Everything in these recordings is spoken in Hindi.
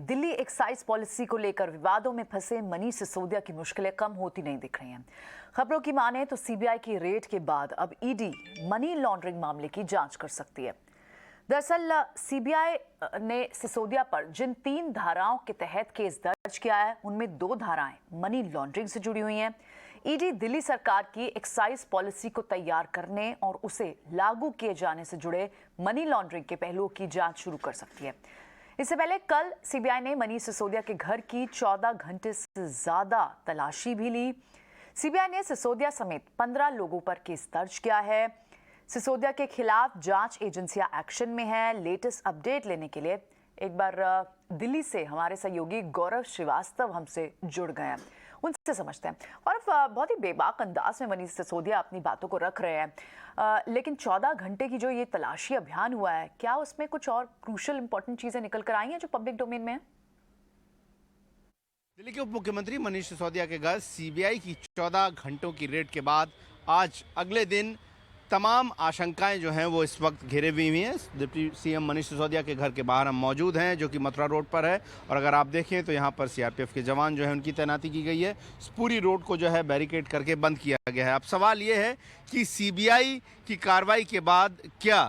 दिल्ली एक्साइज पॉलिसी को लेकर विवादों में फंसे मनीष सिसोदिया की मुश्किलें कम होती नहीं दिख रही हैं। खबरों की माने तो सीबीआई की रेड के बाद अब ईडी मनी लॉन्ड्रिंग मामले की जांच कर सकती है। दरअसल सीबीआई ने सिसोदिया पर जिन 3 धाराओं के तहत केस दर्ज किया है, उनमें 2 धाराएं मनी लॉन्ड्रिंग से जुड़ी हुई हैं। ईडी दिल्ली सरकार की एक्साइज पॉलिसी को तैयार करने और उसे लागू किए जाने से जुड़े मनी लॉन्ड्रिंग के पहलुओं की जांच शुरू कर सकती है। इससे पहले कल सीबीआई ने मनीष सिसोदिया के घर की 14 घंटे से ज्यादा तलाशी भी ली। सीबीआई ने सिसोदिया समेत 15 लोगों पर केस दर्ज किया है। सिसोदिया के खिलाफ जांच एजेंसियां एक्शन में है। लेटेस्ट अपडेट लेने के लिए एक बार दिल्ली से हमारे सहयोगी गौरव श्रीवास्तव हमसे जुड़ गए हैं, उनसे समझते हैं। और बहुत ही बेबाक अंदाज में मनीष सिसोदिया अपनी बातों को रख रहे हैं, लेकिन 14 घंटे की जो ये तलाशी अभियान हुआ है, क्या उसमें कुछ और क्रूशियल इंपॉर्टेंट चीजें निकल कर आई हैं जो पब्लिक डोमेन में है? दिल्ली के उप मुख्यमंत्री मनीष सिसोदिया के घर सीबीआई की 14 घंटों की रेड के बाद आज अगले दिन तमाम आशंकाएं जो हैं वो इस वक्त घेरे हुई हैं। डिप्टी सीएम मनीष सिसोदिया के घर के बाहर हम मौजूद हैं, जो कि मथुरा रोड पर है। और अगर आप देखें तो यहाँ पर सीआरपीएफ के जवान जो है उनकी तैनाती की गई है। इस पूरी रोड को जो है बैरिकेड करके बंद किया गया है। अब सवाल ये है कि सीबीआई की कार्रवाई के बाद क्या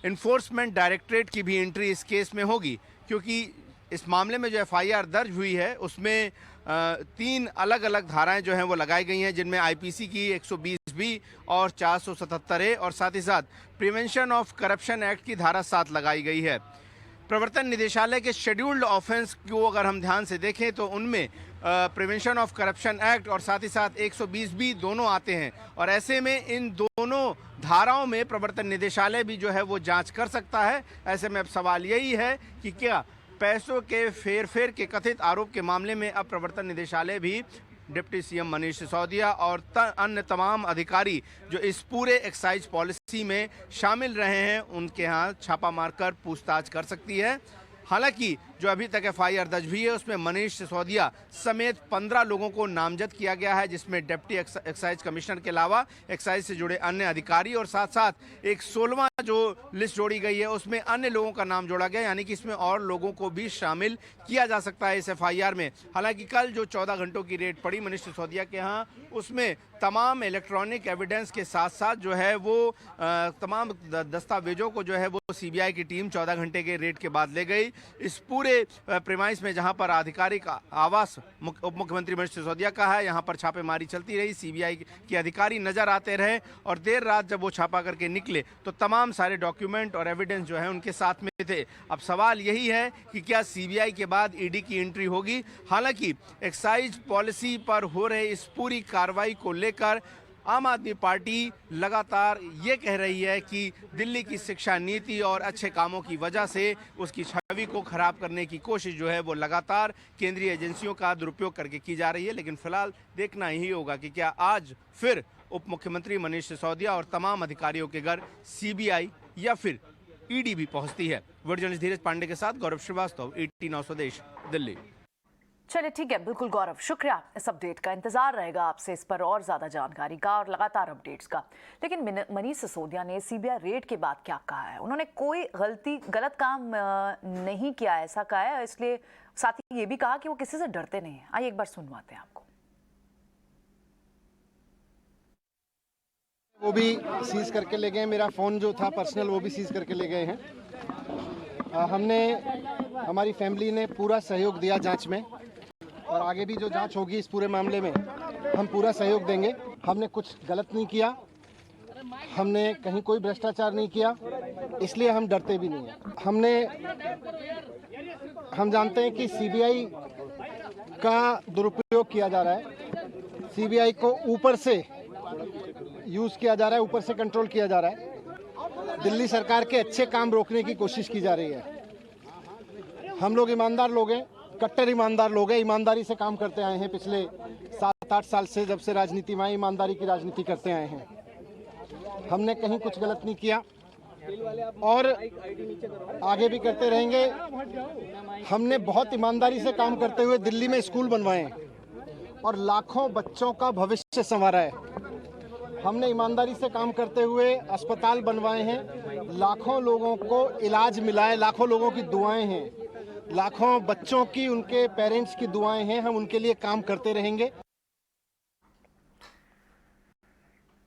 इन्फोर्समेंट डायरेक्टरेट की भी एंट्री इस केस में होगी, क्योंकि इस मामले में जो एफआईआर दर्ज हुई है उसमें 3 अलग अलग धाराएं जो हैं वो लगाई गई हैं, जिनमें आईपीसी की 120 बी और 477 ए और साथ ही साथ प्रिवेंशन ऑफ करप्शन एक्ट की धारा 7 लगाई गई है। प्रवर्तन निदेशालय के शेड्यूल्ड ऑफेंस को अगर हम ध्यान से देखें तो उनमें प्रिवेंशन ऑफ करप्शन एक्ट और साथ ही साथ 120 बी दोनों आते हैं। और ऐसे में इन दोनों धाराओं में प्रवर्तन निदेशालय भी जो है वो जांच कर सकता है। ऐसे में अब सवाल यही है कि क्या पैसों के फेर के कथित आरोप के मामले में अब प्रवर्तन निदेशालय भी डिप्टी सीएम मनीष सिसोदिया और अन्य तमाम अधिकारी जो इस पूरे एक्साइज पॉलिसी में शामिल रहे हैं उनके यहाँ छापा मारकर पूछताछ कर सकती है। हालांकि जो अभी तक एफआईआर दर्ज हुई है उसमें मनीष सिसोदिया समेत 15 लोगों को नामजद किया गया है, जिसमें डिप्टी एक्साइज कमिश्नर के अलावा एक्साइज से जुड़े अन्य अधिकारी और साथ साथ एक 16वां जो लिस्ट जोड़ी गई है उसमें अन्य लोगों का नाम जोड़ा गया, यानी कि इसमें और लोगों को भी शामिल किया जा सकता है इस एफआईआर में। हालांकि कल जो 14 घंटों की रेड पड़ी मनीष सिसोदिया के यहाँ, उसमें तमाम इलेक्ट्रॉनिक एविडेंस के साथ साथ जो है वो तमाम दस्तावेजों को जो है वो सीबीआई की टीम 14 घंटे के रेड के बाद ले गई। इस पूरे प्रेमाइस में जहां पर आधिकारिक आवास उप मुख्यमंत्री मनीष सिसोदिया का है, यहां पर छापेमारी चलती रही। सीबीआई के अधिकारी नजर आते रहे और देर रात जब वो छापा करके निकले तो तमाम सारे डॉक्यूमेंट और एविडेंस जो है उनके साथ में थे। अब सवाल यही है कि क्या सीबीआई के बाद ईडी की एंट्री होगी। हालांकि एक्साइज पॉलिसी पर हो रहे इस पूरी कार्रवाई को लेकर आम आदमी पार्टी लगातार ये कह रही है कि दिल्ली की शिक्षा नीति और अच्छे कामों की वजह से उसकी छवि को खराब करने की कोशिश जो है वो लगातार केंद्रीय एजेंसियों का दुरुपयोग करके की जा रही है। लेकिन फिलहाल देखना ही होगा कि क्या आज फिर उप मुख्यमंत्री मनीष सिसोदिया और तमाम अधिकारियों के घर सीबीआई या फिर ईडी भी पहुंचती है। वीडियो जर्नलिस्ट धीरज पांडे के साथ गौरव श्रीवास्तव, ET 9 स्वदेश, दिल्ली। चलिए ठीक है, बिल्कुल गौरव, शुक्रिया। इस अपडेट का इंतजार रहेगा आपसे इस पर और ज्यादा जानकारी का और लगातार अपडेट्स का। लेकिन मनीष सिसोदिया ने सीबीआई रेड के बाद क्या कहा है? उन्होंने कोई गलत काम नहीं किया, ऐसा कहा है। इसलिए साथ ही ये भी कहा कि वो किसी से डरते नहीं है। आइए एक बार सुनवाते हैं आपको। वो भी सीज करके ले गए, मेरा फ़ोन जो था पर्सनल वो भी सीज करके ले गए हैं। हमारी फैमिली ने पूरा सहयोग दिया जांच में और आगे भी जो जांच होगी इस पूरे मामले में हम पूरा सहयोग देंगे। हमने कुछ गलत नहीं किया, हमने कहीं कोई भ्रष्टाचार नहीं किया, इसलिए हम डरते भी नहीं हैं। हम जानते हैं कि सीबीआई का दुरुपयोग किया जा रहा है, सीबीआई को ऊपर से यूज़ किया जा रहा है, ऊपर से कंट्रोल किया जा रहा है। दिल्ली सरकार के अच्छे काम रोकने की कोशिश की जा रही है। हम लोग ईमानदार लोग हैं, कट्टर ईमानदार लोग हैं, ईमानदारी से काम करते आए हैं। पिछले 7-8 साल से जब से राजनीति में आए, ईमानदारी की राजनीति करते आए हैं। हमने कहीं कुछ गलत नहीं किया और आगे भी करते रहेंगे। हमने बहुत ईमानदारी से काम करते हुए दिल्ली में स्कूल बनवाए हैं और लाखों बच्चों का भविष्य संवारा है। हमने ईमानदारी से काम करते हुए अस्पताल बनवाए हैं, लाखों लोगों को इलाज मिला है, लाखों लोगों की दुआएं हैं। लाखों बच्चों की, उनके पेरेंट्स की दुआएं हैं, हम उनके लिए काम करते रहेंगे।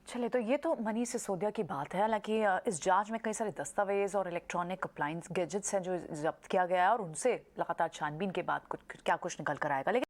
चलिए, तो ये तो मनीष सिसोदिया की बात है। हालांकि इस जांच में कई सारे दस्तावेज और इलेक्ट्रॉनिक अप्लायंस गैजेट्स हैं जो जब्त किया गया है और उनसे लगातार छानबीन के बाद कुछ निकल कर आएगा। लेकिन